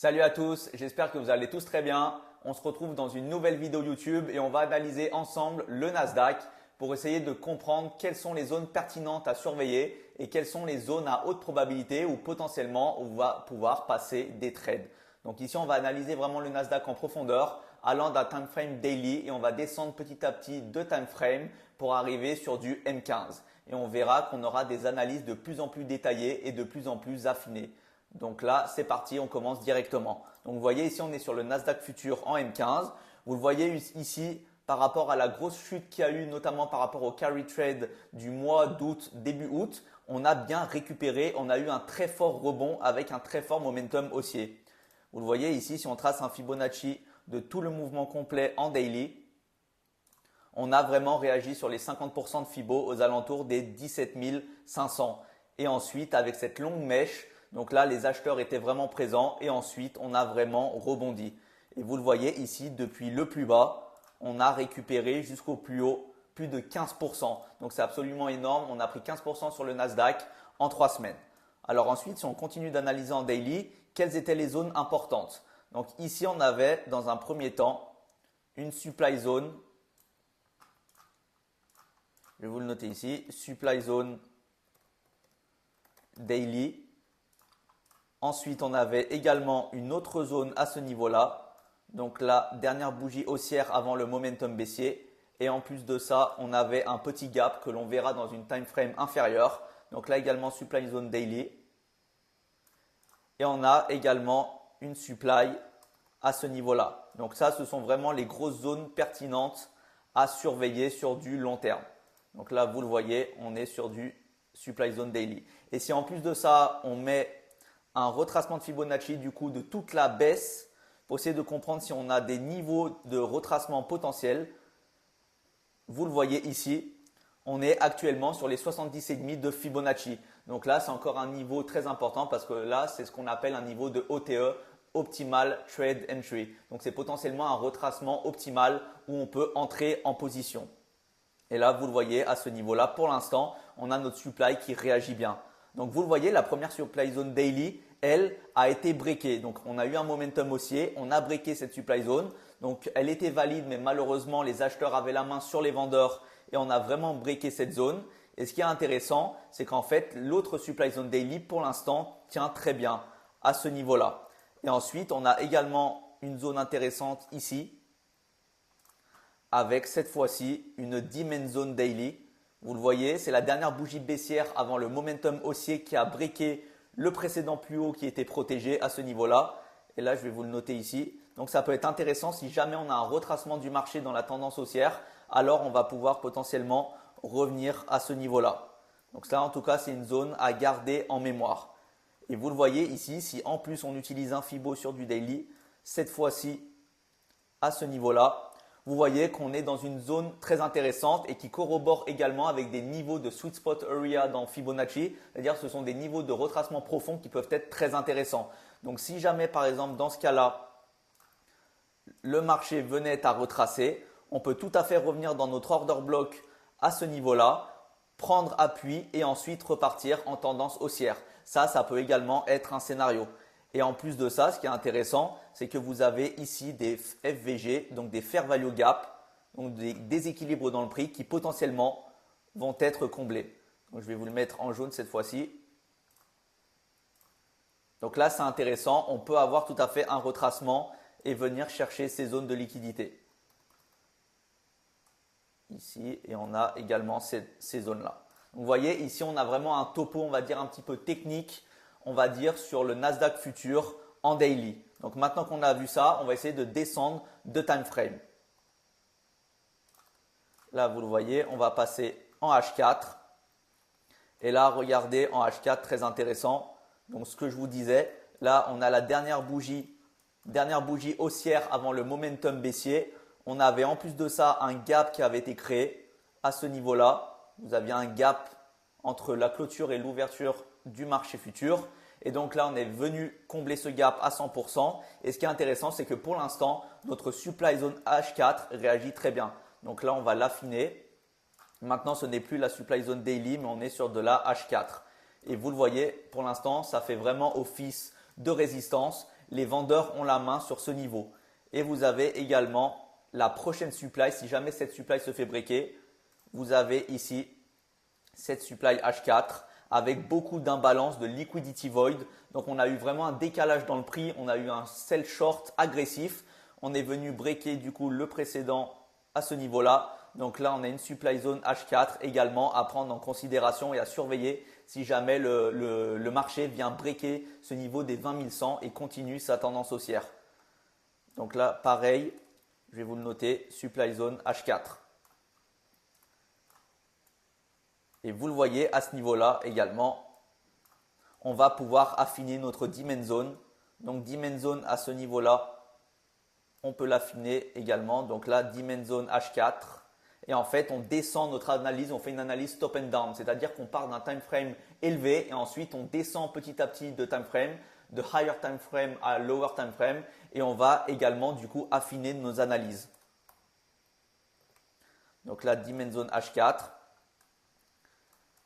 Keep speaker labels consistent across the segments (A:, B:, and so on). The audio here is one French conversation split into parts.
A: Salut à tous, j'espère que vous allez tous très bien. On se retrouve dans une nouvelle vidéo YouTube et on va analyser ensemble le Nasdaq pour essayer de comprendre quelles sont les zones pertinentes à surveiller et quelles sont les zones à haute probabilité où potentiellement on va pouvoir passer des trades. Donc ici, on va analyser vraiment le Nasdaq en profondeur allant d'un time frame daily et on va descendre petit à petit de time frame pour arriver sur du M15. Et on verra qu'on aura des analyses de plus en plus détaillées et de plus en plus affinées. Donc là, c'est parti, on commence directement. Donc vous voyez ici, on est sur le Nasdaq Futur en M15. Vous le voyez ici par rapport à la grosse chute qu'il y a eu, notamment par rapport au carry trade du mois d'août, début août, on a bien récupéré, on a eu un très fort rebond avec un très fort momentum haussier. Vous le voyez ici, si on trace un Fibonacci de tout le mouvement complet en daily, on a vraiment réagi sur les 50% de Fibo aux alentours des 17 500. Et ensuite, avec cette longue mèche, donc là, les acheteurs étaient vraiment présents et ensuite, on a vraiment rebondi. Et vous le voyez ici, depuis le plus bas, on a récupéré jusqu'au plus haut plus de 15%. Donc, c'est absolument énorme. On a pris 15% sur le Nasdaq en 3 semaines. Alors ensuite, si on continue d'analyser en daily, quelles étaient les zones importantes? Donc ici, on avait dans un premier temps une supply zone. Je vais vous le noter ici, supply zone daily. Ensuite, on avait également une autre zone à ce niveau-là. Donc la dernière bougie haussière avant le momentum baissier. Et en plus de ça, on avait un petit gap que l'on verra dans une time frame inférieure. Donc là également supply zone daily. Et on a également une supply à ce niveau-là. Donc ça, ce sont vraiment les grosses zones pertinentes à surveiller sur du long terme. Donc là, vous le voyez, on est sur du supply zone daily. Et si en plus de ça, on met un retracement de Fibonacci du coup de toute la baisse pour essayer de comprendre si on a des niveaux de retracement potentiels, vous le voyez ici, on est actuellement sur les 70,5 de Fibonacci. Donc là, c'est encore un niveau très important parce que là, c'est ce qu'on appelle un niveau de OTE, Optimal Trade Entry. Donc c'est potentiellement un retracement optimal où on peut entrer en position. Et là, vous le voyez, à ce niveau-là, pour l'instant, on a notre supply qui réagit bien. Donc vous le voyez, la première supply zone daily, elle a été breakée. Donc on a eu un momentum haussier, on a breaké cette supply zone. Donc elle était valide, mais malheureusement, les acheteurs avaient la main sur les vendeurs et on a vraiment breaké cette zone. Et ce qui est intéressant, c'est qu'en fait, l'autre supply zone daily, pour l'instant, tient très bien à ce niveau-là. Et ensuite, on a également une zone intéressante ici, avec cette fois-ci une demand zone daily. Vous le voyez, c'est la dernière bougie baissière avant le momentum haussier qui a breaké le précédent plus haut qui était protégé à ce niveau-là. Et là, je vais vous le noter ici. Donc, ça peut être intéressant si jamais on a un retracement du marché dans la tendance haussière. Alors, on va pouvoir potentiellement revenir à ce niveau-là. Donc, ça, en tout cas, c'est une zone à garder en mémoire. Et vous le voyez ici, si en plus on utilise un Fibo sur du daily, cette fois-ci, à ce niveau-là, vous voyez qu'on est dans une zone très intéressante et qui corrobore également avec des niveaux de sweet spot area dans Fibonacci. C'est-à-dire que ce sont des niveaux de retracement profond qui peuvent être très intéressants. Donc si jamais par exemple dans ce cas-là, le marché venait à retracer, on peut tout à fait revenir dans notre order block à ce niveau-là, prendre appui et ensuite repartir en tendance haussière. Ça peut également être un scénario. Et en plus de ça, ce qui est intéressant, c'est que vous avez ici des FVG, donc des Fair Value Gap, donc des déséquilibres dans le prix qui potentiellement vont être comblés. Donc, je vais vous le mettre en jaune cette fois-ci. Donc là, c'est intéressant. On peut avoir tout à fait un retracement et venir chercher ces zones de liquidité. Ici, et on a également ces zones-là. Vous voyez, ici, on a vraiment un topo, on va dire un petit peu technique, on va dire sur le Nasdaq Futur en daily. Donc maintenant qu'on a vu ça, on va essayer de descendre de time frame. Là, vous le voyez, on va passer en H4. Et là, regardez en H4, très intéressant. Donc ce que je vous disais, là, on a la dernière bougie haussière avant le momentum baissier. On avait en plus de ça un gap qui avait été créé à ce niveau-là. Vous aviez un gap entre la clôture et l'ouverture du marché futur. Et donc là, on est venu combler ce gap à 100%. Et ce qui est intéressant, c'est que pour l'instant, notre supply zone H4 réagit très bien. Donc là, on va l'affiner. Maintenant, ce n'est plus la supply zone daily, mais on est sur de la H4. Et vous le voyez, pour l'instant, ça fait vraiment office de résistance. les vendeurs ont la main sur ce niveau. Et vous avez également la prochaine supply. Si jamais cette supply se fait breaker, vous avez ici cette supply H4 avec beaucoup d'imbalance de liquidity void. Donc on a eu vraiment un décalage dans le prix, on a eu un sell short agressif. On est venu breaker du coup le précédent à ce niveau-là. Donc là on a une supply zone H4 également à prendre en considération et à surveiller si jamais le marché vient breaker ce niveau des 20 100 et continue sa tendance haussière. Donc là pareil, je vais vous le noter, supply zone H4. Et vous le voyez à ce niveau-là également, on va pouvoir affiner notre demand zone. Donc demand zone à ce niveau-là, on peut l'affiner également. Donc là, demand zone H4. Et en fait, on descend notre analyse, on fait une analyse top and down. C'est-à-dire qu'on part d'un time frame élevé et ensuite on descend petit à petit de time frame, de higher time frame à lower time frame. Et on va également du coup affiner nos analyses. Donc là, demand zone H4.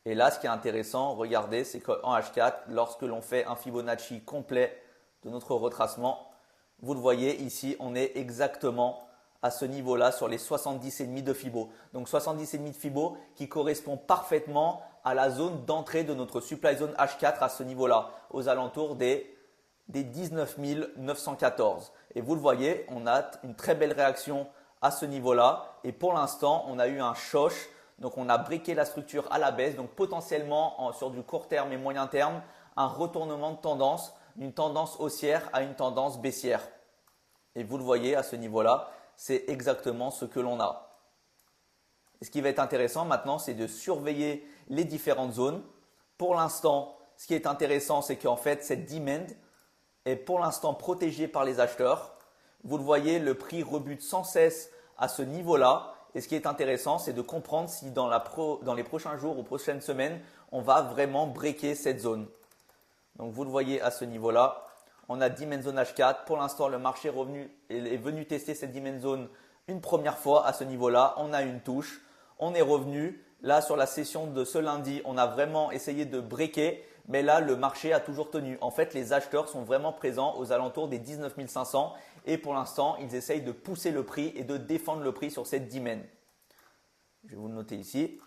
A: Et là, ce qui est intéressant, regardez, c'est qu'en H4, lorsque l'on fait un Fibonacci complet de notre retracement, vous le voyez ici, on est exactement à ce niveau-là sur les 70,5 de Fibo. Donc 70,5 de Fibo qui correspond parfaitement à la zone d'entrée de notre supply zone H4 à ce niveau-là, aux alentours des 19 914. Et vous le voyez, on a une très belle réaction à ce niveau-là. Et pour l'instant, on a eu un choche. Donc, on a briqué la structure à la baisse. Donc, potentiellement, sur du court terme et moyen terme, un retournement de tendance, d'une tendance haussière à une tendance baissière. Et vous le voyez à ce niveau-là, c'est exactement ce que l'on a. Et ce qui va être intéressant maintenant, c'est de surveiller les différentes zones. Pour l'instant, ce qui est intéressant, c'est qu'en fait, cette demand est pour l'instant protégée par les acheteurs. Vous le voyez, le prix rebute sans cesse à ce niveau-là. Et ce qui est intéressant, c'est de comprendre si dans les prochains jours ou prochaines semaines, on va vraiment breaker cette zone. Donc, vous le voyez à ce niveau-là, on a demand zone H4. Pour l'instant, le marché est venu tester cette demand zone une première fois à ce niveau-là. On a une touche. On est revenu. Là, sur la session de ce lundi, on a vraiment essayé de breaker. Mais là, le marché a toujours tenu. En fait, les acheteurs sont vraiment présents aux alentours des 19 500. Et pour l'instant, ils essayent de pousser le prix et de défendre le prix sur cette demand. Je vais vous le noter ici.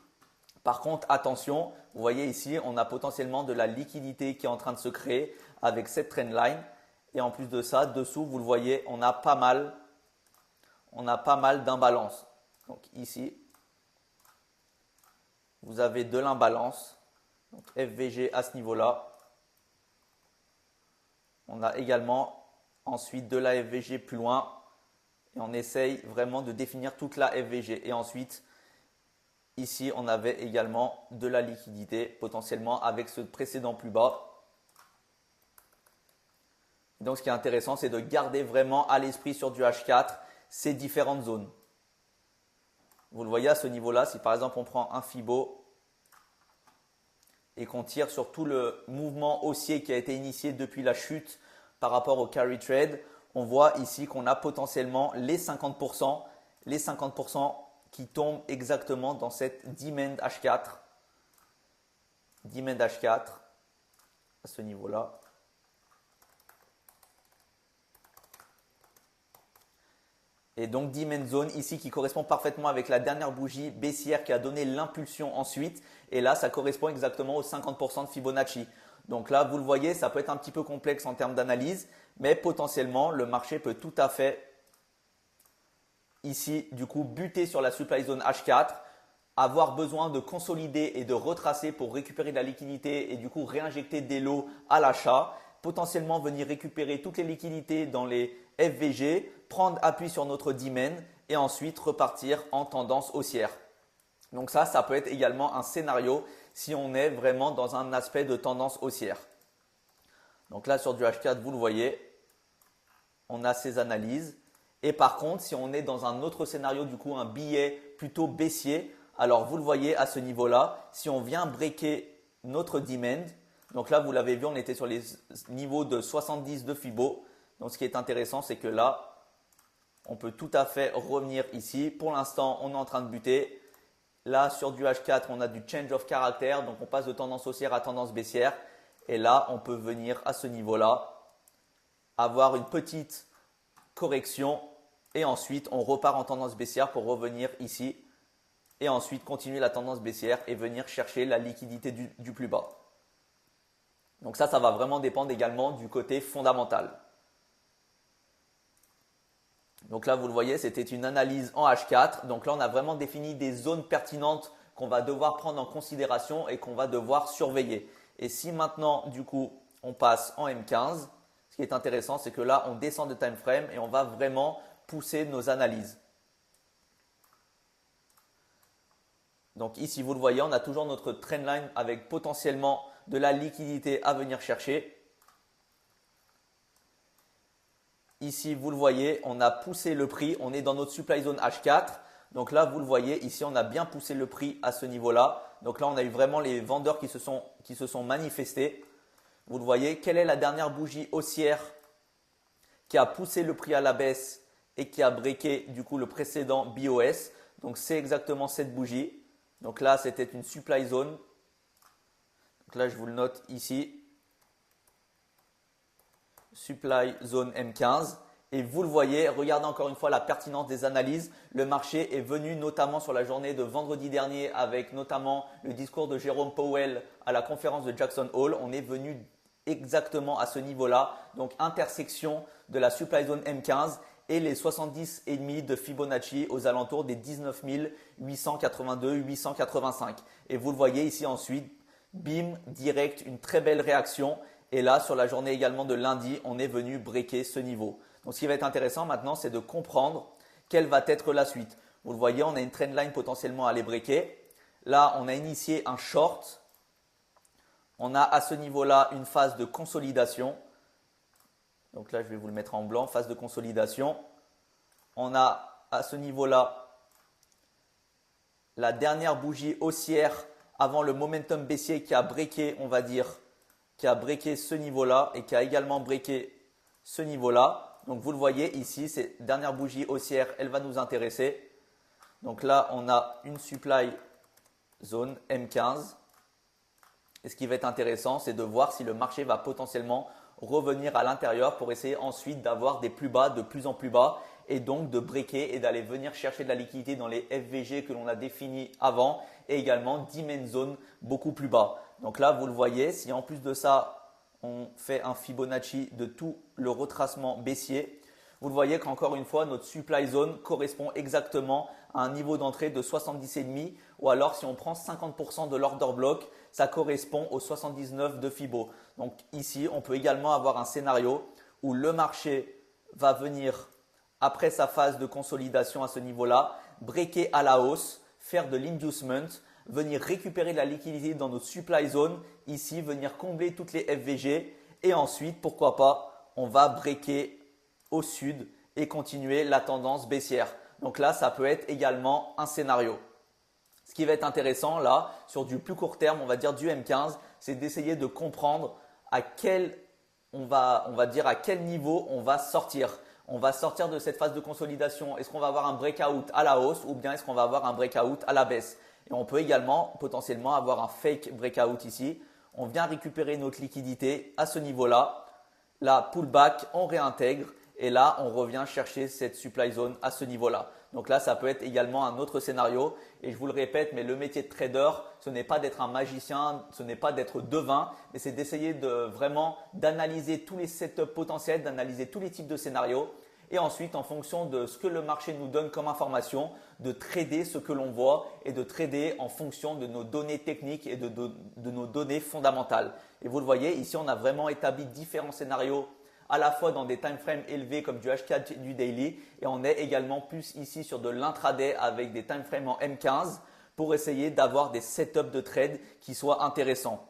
A: Par contre, attention, vous voyez ici, on a potentiellement de la liquidité qui est en train de se créer avec cette trendline. Et en plus de ça, dessous, vous le voyez, on a pas mal d'imbalance. Donc ici, vous avez de l'imbalance. Donc FVG à ce niveau-là. On a également ensuite de la FVG plus loin. Et on essaye vraiment de définir toute la FVG. Et ensuite, ici, on avait également de la liquidité potentiellement avec ce précédent plus bas. Donc, ce qui est intéressant, c'est de garder vraiment à l'esprit sur du H4 ces différentes zones. Vous le voyez à ce niveau-là, si par exemple on prend un Fibo et qu'on tire sur tout le mouvement haussier qui a été initié depuis la chute par rapport au carry trade, on voit ici qu'on a potentiellement les 50%, qui tombent exactement dans cette demand H4. Demand H4 à ce niveau-là. Et donc demand zone ici qui correspond parfaitement avec la dernière bougie baissière qui a donné l'impulsion ensuite. Et là, ça correspond exactement aux 50% de Fibonacci. Donc là, vous le voyez, ça peut être un petit peu complexe en termes d'analyse, mais potentiellement, le marché peut tout à fait ici, du coup, buter sur la supply zone H4, avoir besoin de consolider et de retracer pour récupérer de la liquidité et du coup réinjecter des lots à l'achat, potentiellement venir récupérer toutes les liquidités dans les FVG, prendre appui sur notre demand et ensuite repartir en tendance haussière. Donc ça peut être également un scénario si on est vraiment dans un aspect de tendance haussière. Donc là, sur du H4, vous le voyez, on a ces analyses. Et par contre, si on est dans un autre scénario, du coup, un billet plutôt baissier, alors vous le voyez à ce niveau-là, si on vient breaker notre demand, donc là, vous l'avez vu, on était sur les niveaux de 70 de Fibo. Donc, ce qui est intéressant, c'est que là, on peut tout à fait revenir ici. Pour l'instant, on est en train de buter. Là, sur du H4, on a du change of character. Donc, on passe de tendance haussière à tendance baissière. Et là, on peut venir à ce niveau-là avoir une petite correction et ensuite on repart en tendance baissière pour revenir ici et ensuite continuer la tendance baissière et venir chercher la liquidité du plus bas. Donc ça va vraiment dépendre également du côté fondamental. Donc là, vous le voyez, c'était une analyse en H4. Donc là, on a vraiment défini des zones pertinentes qu'on va devoir prendre en considération et qu'on va devoir surveiller. Et si maintenant, du coup, on passe en M15, ce qui est intéressant, c'est que là, on descend de time frame et on va vraiment pousser nos analyses. Donc ici, vous le voyez, on a toujours notre trendline avec potentiellement de la liquidité à venir chercher. Ici, vous le voyez, on a poussé le prix, on est dans notre supply zone H4. Donc là, vous le voyez, ici, on a bien poussé le prix à ce niveau-là. Donc là, on a eu vraiment les vendeurs qui se sont manifestés. Vous le voyez, quelle est la dernière bougie haussière qui a poussé le prix à la baisse et qui a breaké du coup le précédent BOS? Donc c'est exactement cette bougie. Donc là, c'était une supply zone. Donc là, je vous le note ici. Supply zone M15 et vous le voyez, regardez encore une fois la pertinence des analyses. Le marché est venu notamment sur la journée de vendredi dernier avec notamment le discours de Jérôme Powell à la conférence de Jackson Hole. On est venu exactement à ce niveau-là, donc intersection de la supply zone M15 et les 70,5 de Fibonacci aux alentours des 19 882, 885. Et vous le voyez ici ensuite, bim, direct, une très belle réaction. Et là, sur la journée également de lundi, on est venu breaker ce niveau. Donc, ce qui va être intéressant maintenant, c'est de comprendre quelle va être la suite. Vous le voyez, on a une trendline potentiellement à aller breaker. Là, on a initié un short. On a à ce niveau-là une phase de consolidation. Donc là, je vais vous le mettre en blanc, phase de consolidation. On a à ce niveau-là la dernière bougie haussière avant le momentum baissier qui a breaké, on va dire, qui a breaké ce niveau-là et qui a également breaké ce niveau-là. Donc vous le voyez ici, cette dernière bougie haussière, elle va nous intéresser. Donc là, on a une supply zone M15. Et ce qui va être intéressant, c'est de voir si le marché va potentiellement revenir à l'intérieur pour essayer ensuite d'avoir des plus bas de plus en plus bas et donc de breaker et d'aller venir chercher de la liquidité dans les FVG que l'on a définis avant et également 10 main zones beaucoup plus bas. Donc là, vous le voyez, si en plus de ça, on fait un Fibonacci de tout le retracement baissier, vous le voyez qu'encore une fois, notre supply zone correspond exactement à un niveau d'entrée de 70,5 ou alors si on prend 50% de l'order block, ça correspond au 79 de Fibo. Donc ici, on peut également avoir un scénario où le marché va venir après sa phase de consolidation à ce niveau-là, breaker à la hausse, faire de l'inducement, venir récupérer de la liquidité dans notre supply zone, ici venir combler toutes les FVG et ensuite, pourquoi pas, on va breaker au sud et continuer la tendance baissière. Donc là, ça peut être également un scénario. Ce qui va être intéressant là, sur du plus court terme, on va dire du M15, c'est d'essayer de comprendre à quel niveau on va sortir. On va sortir de cette phase de consolidation. Est-ce qu'on va avoir un breakout à la hausse ou bien est-ce qu'on va avoir un breakout à la baisse? Et on peut également potentiellement avoir un fake breakout ici. On vient récupérer notre liquidité à ce niveau-là. La pullback, on réintègre et là, on revient chercher cette supply zone à ce niveau-là. Donc là, ça peut être également un autre scénario. Et je vous le répète, mais le métier de trader, ce n'est pas d'être un magicien, ce n'est pas d'être devin, mais c'est d'essayer d'analyser tous les setups potentiels, d'analyser tous les types de scénarios. Et ensuite, en fonction de ce que le marché nous donne comme information, de trader ce que l'on voit et de trader en fonction de nos données techniques et de nos données fondamentales. Et vous le voyez, ici, on a vraiment établi différents scénarios à la fois dans des time frames élevés comme du H4 et du daily et on est également plus ici sur de l'intraday avec des time frames en M15 pour essayer d'avoir des setups de trade qui soient intéressants.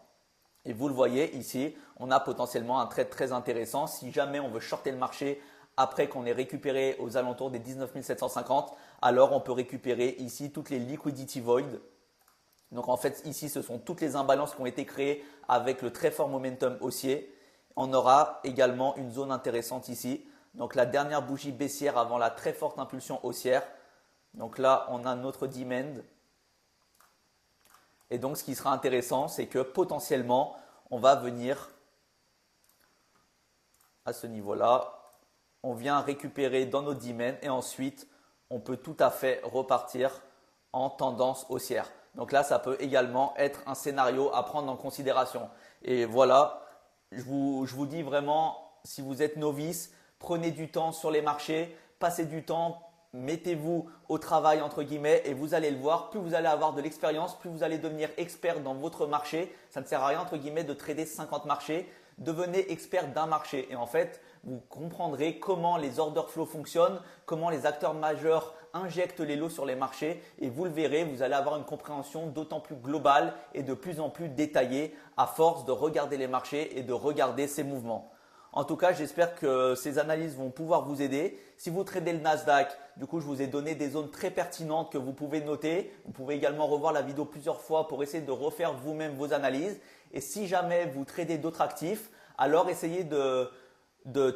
A: Et vous le voyez ici, on a potentiellement un trade très intéressant si jamais on veut shorter le marché après qu'on ait récupéré aux alentours des 19 750, alors on peut récupérer ici toutes les liquidity void. Donc en fait ici ce sont toutes les imbalances qui ont été créées avec le très fort momentum haussier. On aura également une zone intéressante ici. Donc la dernière bougie baissière avant la très forte impulsion haussière. Donc là, on a notre demand. Et donc ce qui sera intéressant, c'est que potentiellement, on va venir à ce niveau-là. On vient récupérer dans notre dimen et ensuite on peut tout à fait repartir en tendance haussière. Donc là, ça peut également être un scénario à prendre en considération. Et voilà, je vous dis vraiment, si vous êtes novice, prenez du temps sur les marchés, passez du temps, mettez-vous au travail entre guillemets et vous allez le voir, plus vous allez avoir de l'expérience, plus vous allez devenir expert dans votre marché. Ça ne sert à rien entre guillemets de trader 50 marchés. Devenez expert d'un marché et en fait, vous comprendrez comment les order flow fonctionnent, comment les acteurs majeurs injectent les lots sur les marchés et vous le verrez, vous allez avoir une compréhension d'autant plus globale et de plus en plus détaillée à force de regarder les marchés et de regarder ces mouvements. En tout cas, j'espère que ces analyses vont pouvoir vous aider. Si vous tradez le Nasdaq, du coup, je vous ai donné des zones très pertinentes que vous pouvez noter. Vous pouvez également revoir la vidéo plusieurs fois pour essayer de refaire vous-même vos analyses. Et si jamais vous tradez d'autres actifs, alors essayez de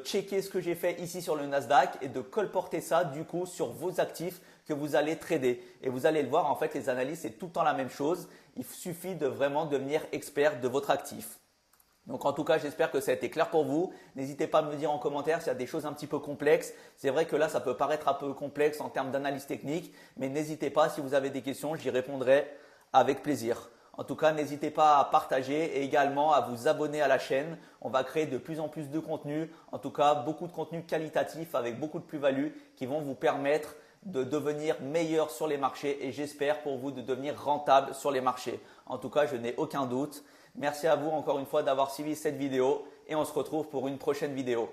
A: checker ce que j'ai fait ici sur le Nasdaq et de colporter ça du coup sur vos actifs que vous allez trader. Et vous allez le voir, en fait, les analyses, c'est tout le temps la même chose. Il suffit de vraiment devenir expert de votre actif. Donc en tout cas, j'espère que ça a été clair pour vous. N'hésitez pas à me dire en commentaire s'il y a des choses un petit peu complexes. C'est vrai que là, ça peut paraître un peu complexe en termes d'analyse technique, mais n'hésitez pas, si vous avez des questions, j'y répondrai avec plaisir. En tout cas, n'hésitez pas à partager et également à vous abonner à la chaîne. On va créer de plus en plus de contenu, en tout cas beaucoup de contenu qualitatif avec beaucoup de plus-value qui vont vous permettre de devenir meilleur sur les marchés et j'espère pour vous de devenir rentable sur les marchés. En tout cas, je n'ai aucun doute. Merci à vous encore une fois d'avoir suivi cette vidéo et on se retrouve pour une prochaine vidéo.